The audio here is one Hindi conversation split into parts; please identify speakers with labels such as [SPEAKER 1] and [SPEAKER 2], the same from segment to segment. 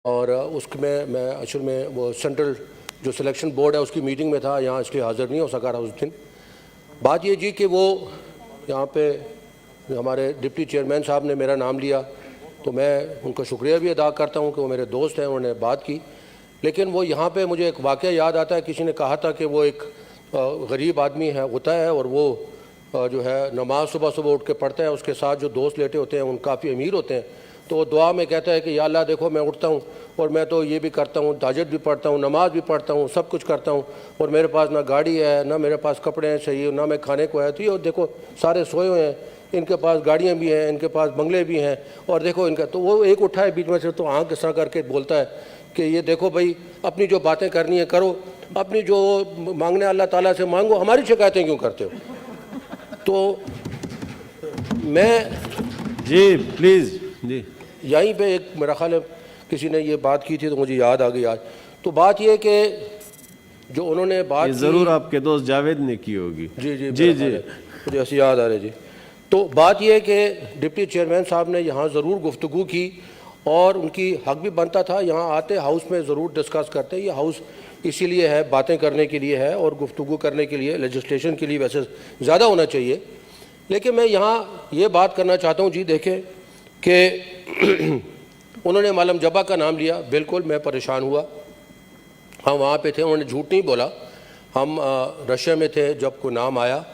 [SPEAKER 1] और उसमें मैं असल में वो सेंट्रल जो सिलेक्शन बोर्ड है उसकी मीटिंग में था, यहाँ इसलिए हाज़िर नहीं हो सका रहा उस दिन। बात ये जी कि वो यहाँ पे हमारे डिप्टी चेयरमैन साहब ने मेरा नाम लिया, तो मैं उनका शुक्रिया भी अदा करता हूँ कि वो मेरे दोस्त हैं, उन्होंने बात की। लेकिन वो यहाँ पे मुझे एक वाक़या याद आता है, किसी ने कहा था कि वो एक गरीब आदमी है होता है और वो जो है नमाज सुबह सुबह उठ के पढ़ता है, उसके साथ जो दोस्त लेटे होते हैं उन काफ़ी अमीर होते हैं, तो वो दुआ में कहता है कि या अल्लाह देखो मैं उठता हूँ और मैं तो ये भी करता हूँ, ताजद भी पढ़ता हूँ, नमाज भी पढ़ता हूँ, सब कुछ करता हूँ, और मेरे पास ना गाड़ी है, ना मेरे पास कपड़े हैं सही, ना मैं खाने को है, तो ये देखो सारे सोए हुए हैं, इनके पास गाड़ियाँ भी हैं, इनके पास बंगले भी हैं, और देखो इनका। तो वो एक उठा है बीच में से, तो आँख इस तरह करके बोलता है कि ये देखो भाई, अपनी जो बातें करनी है करो, अपनी जो मांगने अल्लाह ताला से मांगो, हमारी शिकायतें क्यों करते हो। तो मैं
[SPEAKER 2] जी प्लीज़ जी,
[SPEAKER 1] यहीं पे एक मेरा ख्याल है किसी ने ये बात की थी तो मुझे याद आ गई आज। तो बात ये कि जो उन्होंने बात
[SPEAKER 2] ज़रूर आपके दोस्त जावेद ने की होगी।
[SPEAKER 1] जी जी
[SPEAKER 2] जी जी,
[SPEAKER 1] मुझे ऐसी याद आ रही जी। तो बात यह है कि डिप्टी चेयरमैन साहब ने यहाँ ज़रूर गुफ्तगू की और उनकी हक भी बनता था, यहाँ आते हाउस में ज़रूर डिस्कस करते। ये हाउस इसीलिए है, बातें करने के लिए है और गुफ्तगू करने के लिए, लेजिस्लेशन के लिए वैसे ज़्यादा होना चाहिए। लेकिन मैं यहाँ ये बात करना चाहता हूँ जी, देखें कि उन्होंने मालम जबा का नाम लिया, बिल्कुल मैं परेशान हुआ। हम वहाँ पे थे, उन्होंने झूठ नहीं बोला, हम रशिया में थे जब को नाम आया।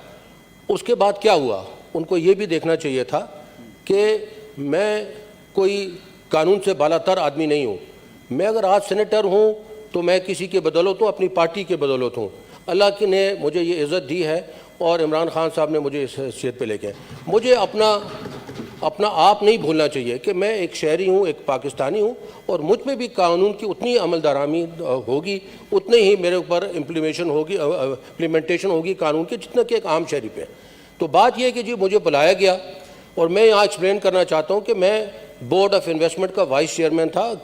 [SPEAKER 1] उसके बाद क्या हुआ, उनको ये भी देखना चाहिए था कि मैं कोई कानून से बालातर आदमी नहीं हूँ। मैं अगर आज सेनेटर हूँ तो मैं किसी के बदौलत हूँ, अपनी पार्टी के बदौलत हूँ। अल्लाह की ने मुझे ये इज़्ज़त दी है और इमरान खान साहब ने मुझे इस हैसियत पे लेके, मुझे अपना आप नहीं भूलना चाहिए कि मैं एक शहरी हूँ, एक पाकिस्तानी हूँ, और मुझ पे भी कानून की उतनी अमलदारामी होगी, उतने ही मेरे ऊपर इम्प्लीमेंटेशन होगी कानून के, जितना कि एक आम शहरी पे। तो बात यह है कि जी मुझे बुलाया गया और मैं यहाँ एक्सप्लेन करना चाहता हूँ कि मैं बोर्ड ऑफ इन्वेस्टमेंट का वाइस चेयरमैन था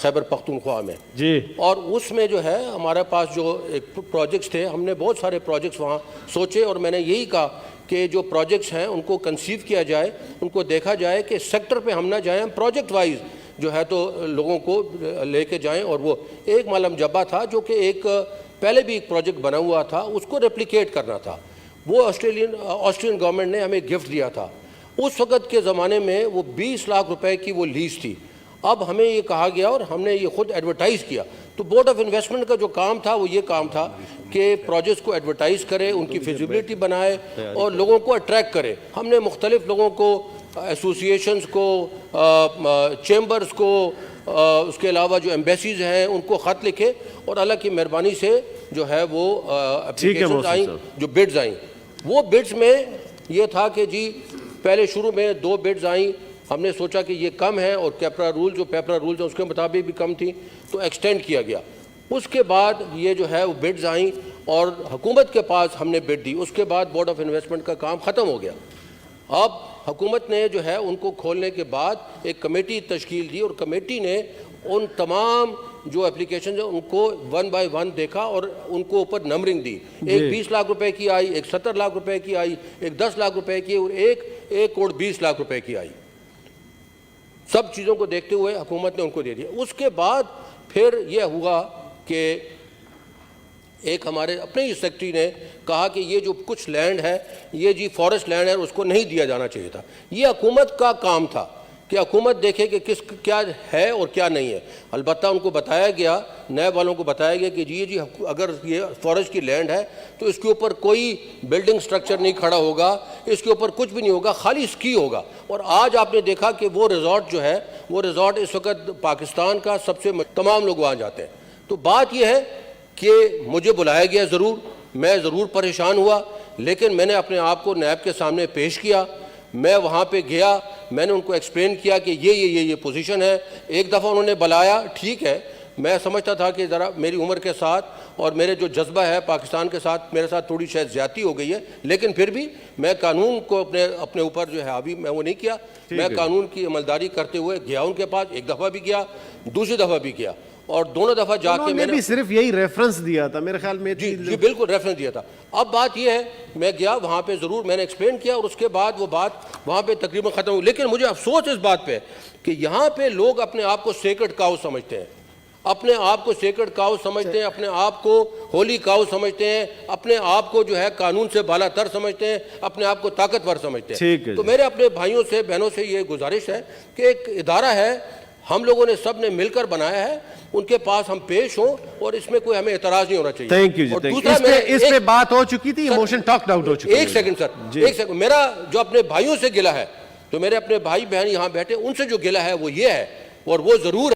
[SPEAKER 1] खैबर पख्तूनख्वा में
[SPEAKER 2] जी,
[SPEAKER 1] और उसमें जो है हमारे पास जो एक प्रोजेक्ट्स थे, हमने बहुत सारे प्रोजेक्ट्स वहाँ सोचे और मैंने यही कहा कि जो प्रोजेक्ट्स हैं उनको कंसीव किया जाए, उनको देखा जाए कि सेक्टर पे हम ना जाएं, हम प्रोजेक्ट वाइज जो है तो लोगों को लेके जाएं। और वो एक मालम जब्बा था जो कि एक पहले भी एक प्रोजेक्ट बना हुआ था, उसको रेप्लिकेट करना था। वो ऑस्ट्रियन गवर्नमेंट ने हमें गिफ्ट दिया था। उस वक़्त के ज़माने में वो 20 लाख रुपए की वो लीज थी। अब हमें ये कहा गया और हमने ये खुद एडवर्टाइज़ किया। तो बोर्ड ऑफ इन्वेस्टमेंट का जो काम था वो ये काम था कि प्रोजेक्ट्स को एडवर्टाइज़ करे, उनकी फिजिबिलिटी बनाए और लोगों को अट्रैक्ट करे। हमने मुख्तलिफ लोगों को, एसोसिएशंस को, चैम्बर्स को, उसके अलावा जो एम्बेसीज हैं उनको ख़त लिखे और अल्लाह की मेहरबानी से जो है वो एप्लीकेशंस आई, जो बिड्स आई। वो बिड्स में ये था कि जी पहले शुरू में 2 बिड्स आई, हमने सोचा कि ये कम है और पेपरा रूल्स हैं उसके मुताबिक भी कम थी, तो एक्सटेंड किया गया। उसके बाद ये जो है वो बिड्स आई और हुकूमत के पास हमने बिड दी। उसके बाद बोर्ड ऑफ इन्वेस्टमेंट का काम ख़त्म हो गया। अब हुकूमत ने जो है उनको खोलने के बाद एक कमेटी तश्कील दी और कमेटी ने उन तमाम जो एप्लीकेशन है उनको 1 बाय 1 देखा और उनको ऊपर नंबरिंग दी। एक 20 लाख रुपए की आई, एक 70 लाख रुपए की आई, एक 10 लाख रुपए की और एक 1 करोड़ 20 लाख रुपए की आई। सब चीज़ों को देखते हुए हुकूमत ने उनको दे दिया। उसके बाद फिर यह हुआ कि एक हमारे अपने ही सेक्रेटरी ने कहा कि ये जो कुछ लैंड है ये जी फॉरेस्ट लैंड है, उसको नहीं दिया जाना चाहिए था। ये हुकूमत का काम था कि हुकूमत देखे कि क्या है और क्या नहीं है। अलबत्ता उनको बताया गया, नए वालों को बताया गया कि जी अगर ये फॉरेस्ट की लैंड है तो इसके ऊपर कोई बिल्डिंग स्ट्रक्चर नहीं खड़ा होगा, इसके ऊपर कुछ भी नहीं होगा, खाली स्की होगा। और आज आपने देखा कि वो रिजॉर्ट जो है, वो रिजॉर्ट इस वक्त पाकिस्तान का सबसे तमाम लोग वहाँ जाते हैं। तो बात यह है कि मुझे बुलाया गया, ज़रूर मैं ज़रूर परेशान हुआ, लेकिन मैंने अपने आप को नैब के सामने पेश किया। मैं वहाँ पे गया, मैंने उनको एक्सप्लेन किया कि ये पोजीशन है। एक दफ़ा उन्होंने बुलाया, ठीक है, मैं समझता था कि ज़रा मेरी उम्र के साथ और मेरे जो जज्बा है पाकिस्तान के साथ, मेरे साथ थोड़ी शायद ज़्यादती हो गई है, लेकिन फिर भी मैं कानून को अपने ऊपर जो है हावी मैं वो नहीं किया। मैं कानून की अमलदारी करते हुए गया उनके पास, एक दफ़ा भी गया, दूसरी दफ़ा भी गया और दोनों दफा जाके
[SPEAKER 2] उन्होंने
[SPEAKER 1] मैंने
[SPEAKER 2] भी सिर्फ यही रेफरेंस दिया था मेरे ख्याल में।
[SPEAKER 1] जी जी बिल्कुल रेफरेंस दिया था। अब बात यह है, मैं गया वहाँ पे ज़रूर मैंने एक्सप्लेन किया और उसके बाद वो बात वहाँ पे तकरीबन ख़त्म हुई। लेकिन मुझे अफसोस इस बात पे कि यहाँ पे लोग अपने आप को सेक्रेड काउ समझते हैं, अपने आप को सेक्रेड काउ समझते हैं, अपने आप को होली काउ समझते हैं, अपने आप को जो है कानून से बालातर समझते हैं, अपने आप को ताकतवर समझते हैं। तो मेरे अपने भाइयों से बहनों से ये गुजारिश है कि एक इदारा है, हम लोगों ने सब ने मिलकर बनाया है, उनके पास हम पेश हों और इसमें कोई हमें एतराज नहीं होना चाहिए।
[SPEAKER 2] थैंक यू जी, इस पे बात हो चुकी थी, मोशन टॉक्ड आउट हो चुकी है।
[SPEAKER 1] एक सेकंड सर, एक सेकंड, मेरा जो अपने भाइयों से गिला है, जो मेरे अपने भाई बहन यहाँ बैठे उनसे जो गिला है वो ये है, और वो जरूर